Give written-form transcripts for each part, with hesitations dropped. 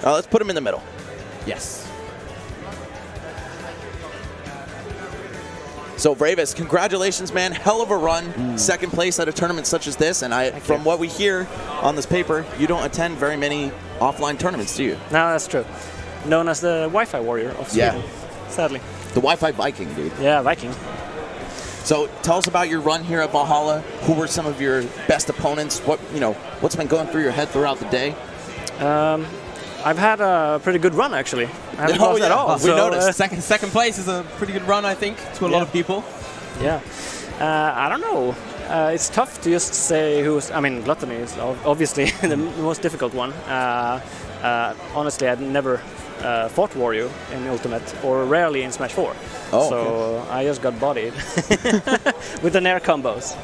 Let's put him in the middle. Yes. So Vreyvus, congratulations, man. Hell of a run. Second place at a tournament such as this. And from what we hear on this paper, you don't attend very many offline tournaments, do you? No, that's true. Known as the Wi-Fi warrior of Sweden, sadly. The Wi-Fi Viking, dude. Yeah, Viking. So tell us about your run here at Valhalla. Who were some of your best opponents? What's been going through your head throughout the day? I've had a pretty good run, actually. I haven't lost at all. We noticed. Second place is a pretty good run, I think, to a lot of people. Yeah. I don't know. It's tough to just say who's... I mean, Gluttony is obviously the most difficult one. Honestly, I'd never fought Wario in Ultimate, or rarely in Smash 4. Oh, so okay. I just got bodied with the Nair combos.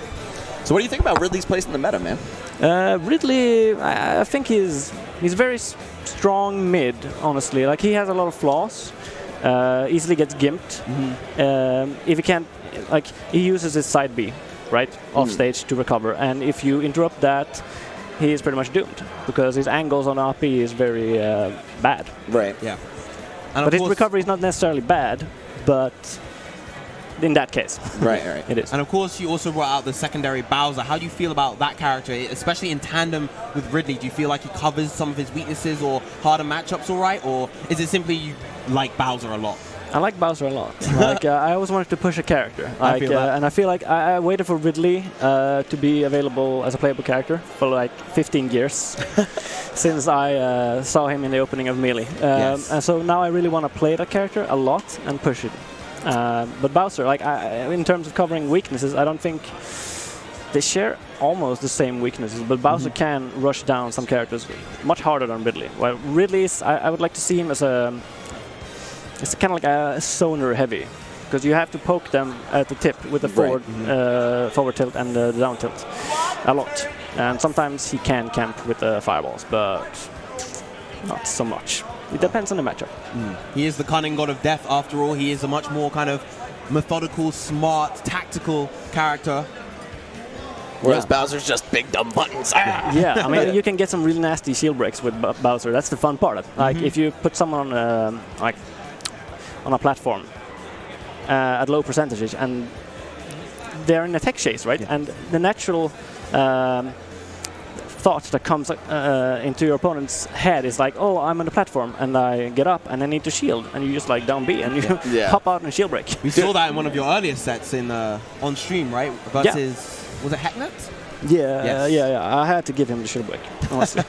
So what do you think about Ridley's place in the meta, man? Ridley, I think he's very strong mid, honestly. Like, he has a lot of flaws. Easily gets gimped. If he can't, like, he uses his side B, right, off stage to recover. And if you interrupt that, he is pretty much doomed because his angles on RP is very bad. Right. Yeah. But his recovery is not necessarily bad, but in that case. Right. It is. And of course, you also brought out the secondary Bowser. How do you feel about that character, especially in tandem with Ridley? Do you feel like he covers some of his weaknesses or harder matchups all right? Or is it simply you like Bowser a lot? I like Bowser a lot. Like, I always wanted to push a character. Like, and I feel like I waited for Ridley to be available as a playable character for like 15 years since I saw him in the opening of Melee. And so now I really want to play that character a lot and push it. But Bowser, like, in terms of covering weaknesses, I don't think they share almost the same weaknesses, but Bowser can rush down some characters much harder than Ridley. Well, Ridley is, I would like to see him as it's kind of like a sonar heavy, because you have to poke them at the tip with the forward tilt and the down tilt a lot. And sometimes he can camp with the fireballs, but not so much. It depends on the matchup. He is the cunning god of death, after all. He is a much more kind of methodical, smart, tactical character. Whereas Bowser's just big dumb buttons. Yeah, I mean, you can get some really nasty shield breaks with Bowser. That's the fun part. Like, if you put someone on a platform at low percentages and they're in a tech chase, right? And the natural thought that comes into your opponent's head is like, oh, I'm on the platform and I get up and I need to shield, and you just like down B and you pop out and shield break. We saw that in one of your earlier sets in on stream, right? Versus, was it Hecknet? Yeah. I had to give him the shield break, honestly.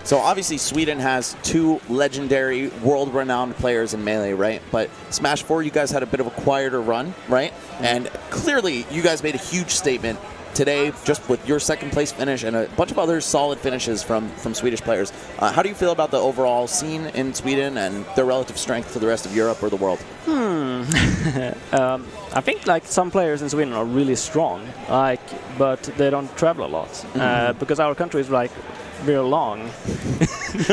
So obviously Sweden has two legendary, world-renowned players in Melee, right? But Smash 4, you guys had a bit of a quieter run, right? And clearly you guys made a huge statement today, just with your second place finish and a bunch of other solid finishes from Swedish players. How do you feel about the overall scene in Sweden and their relative strength to the rest of Europe or the world? I think like some players in Sweden are really strong, like, but they don't travel a lot because our country is like very long,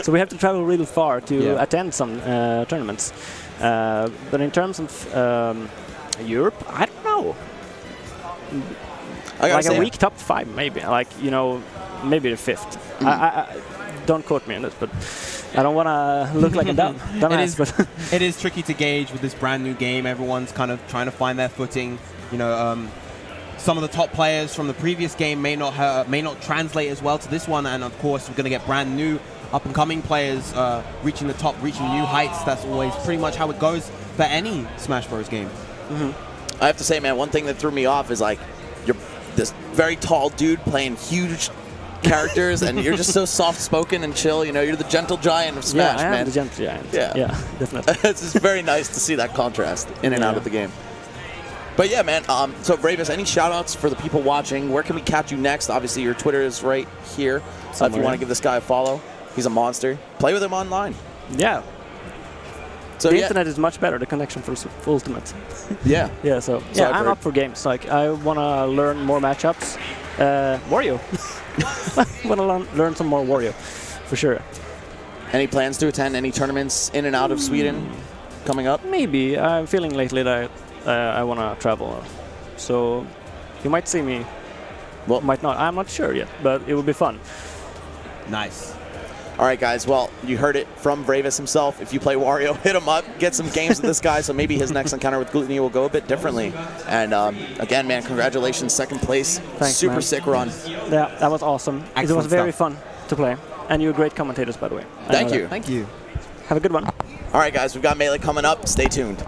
so we have to travel really far to attend some tournaments. But in terms of Europe, I don't know. Like a weak top 5, maybe. Like, you know, maybe the 5th. I don't quote me on this, but I don't want to look like a dumbass. It is tricky to gauge with this brand new game. Everyone's kind of trying to find their footing. You know, some of the top players from the previous game may not translate as well to this one, and of course we're going to get brand new up-and-coming players reaching the top, reaching new heights. That's always pretty much how it goes for any Smash Bros. Game. I have to say, man, one thing that threw me off is like you're this very tall dude playing huge characters, and you're just so soft-spoken and chill. You know, you're the gentle giant of Smash, man. I am the gentle giant. Yeah, definitely. It's just very nice to see that contrast in and out of the game. But yeah, man, so Vreyvus, any shout-outs for the people watching? Where can we catch you next? Obviously, your Twitter is right here. So if you want to give this guy a follow, he's a monster. Play with him online. Yeah. So the internet is much better, the connection for Ultimate. Yeah. So I'm up for games. Like, I want to learn more matchups. Wario. I want to learn some more Wario, for sure. Any plans to attend any tournaments in and out of Sweden coming up? Maybe. I'm feeling lately that I want to travel. So you might see me. Well, might not. I'm not sure yet, but it will be fun. Nice. All right, guys. Well, you heard it from Vreyvus himself. If you play Wario, hit him up. Get some games with this guy, so maybe his next encounter with Gluttony will go a bit differently. And again, man, congratulations. Second place. Thanks, Super man. sick run. Yeah, that was awesome. Excellent it was very stuff. fun to play. And you were great commentators, by the way. Thank you. Thank you. Have a good one. All right, guys. We've got Melee coming up. Stay tuned.